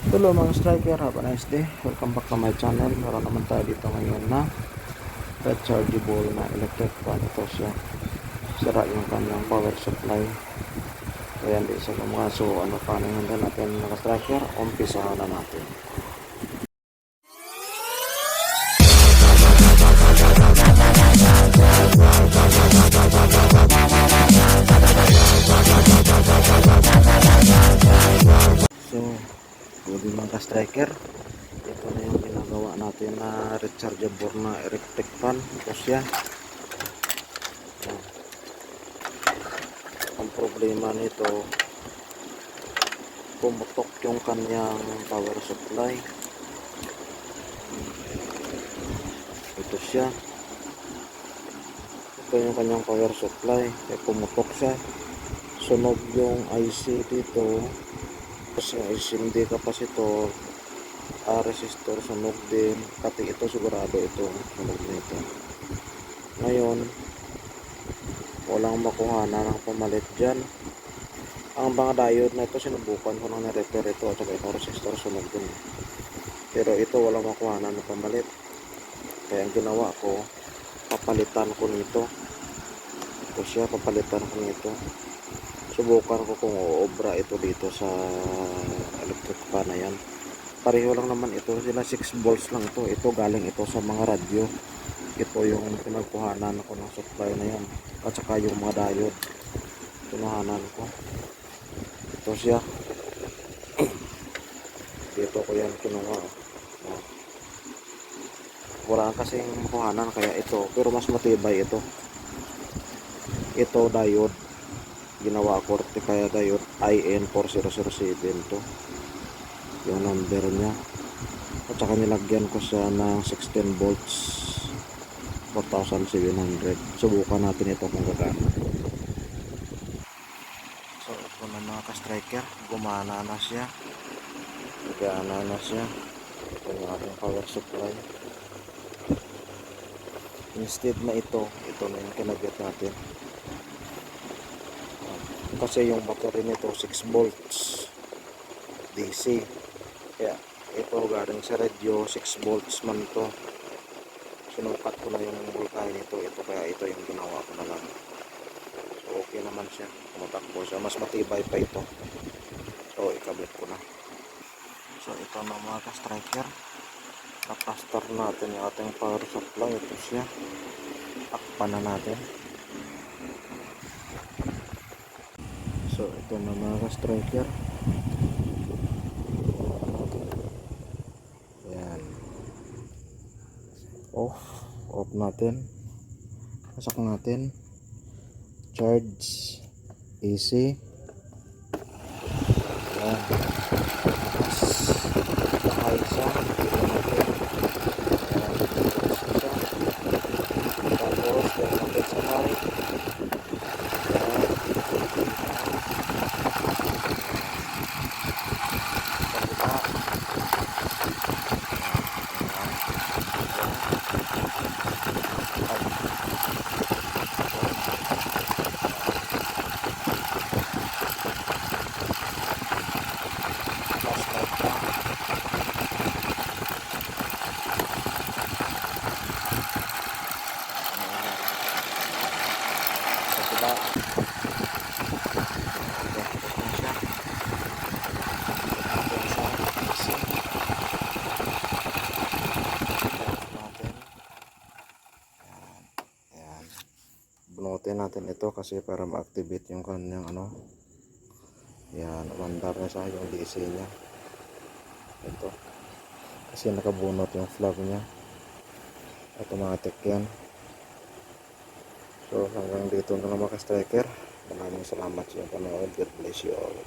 Hello mga striker, have a nice day. Welcome back to my channel. Meron naman tayo dito ngayon na rechargeable na electric fan. Ito siya. Sira yung kanyang power supply. Kaya hindi siya gumawa. So ano pa nang handa natin mga striker? Umpisahan na natin. So good mga striker. Ito na yung ginagawa natin na rechargeable na electric fan. Ito siya. Ang problema nito, pumutok yung kanyang power supply. Ito siya. Ito yung kanyang power supply. Kaya pumutok siya. Sunog yung IC dito. Kasi hindi kapasitor, resistor, sunog din. Pati ito sigurado ito sunog nito. Ngayon, walang makuha na ng pamalit dyan. Ang mga diode na ito, sinubukan ko nang na-repair ito at saka ito resistor sunog din. Pero ito walang makuha na ng pamalit. Kaya ang ginawa ko, papalitan ko nito. Ito siya, papalitan ko nito. Subukan ko kung uobra ito dito sa electric fan na yan. Pareho lang naman ito, sila 6 volts lang ito. Ito galing ito sa mga radyo. Ito yung pinagkuhanan ko ng supply na yan. At saka yung mga diode. Pinuhanan ko. Ito siya. Dito ko yan kinuha. Wala kasing makuhanan kaya ito. Pero mas matibay ito. Ito diode. Ginawa ko kaya diode IN4007 to. Yung number niya. At saka nilagyan ko siya ng 16 volts 4700. Subukan natin ito kung gagana. So ito na mga ka-striker, gumana na siya. Gagana na siya. Ito yung ating power supply. Instead na ito na yung kinagit natin. Kasi yung battery nito 6 volts DC. Kaya ito galing sa radio 6 volts man to. Sinukat ko na yung voltahe nito. Ito kaya ito yung ginawa ko na lang. So okay naman siya. Tumatakbo siya. Mas matibay pa ito. So ikabit ko na. So ito na mga ka-striker. Kapastar natin yung ating power supply. Ito siya. Takpan na natin. So ito na mga ka-striker. Ayan. Off natin. Pasak natin. Charge AC. Ayan. High siya. Tapos yan natin sa high. Bunutin natin ito kasi para ma-activate yung kanyang yan, umandar na siya yung DC nya ito kasi nakabunot yung flag nya, automatic yan. So hanggang dito na lang mga striker. Maraming salamat sa panonood. God bless you all.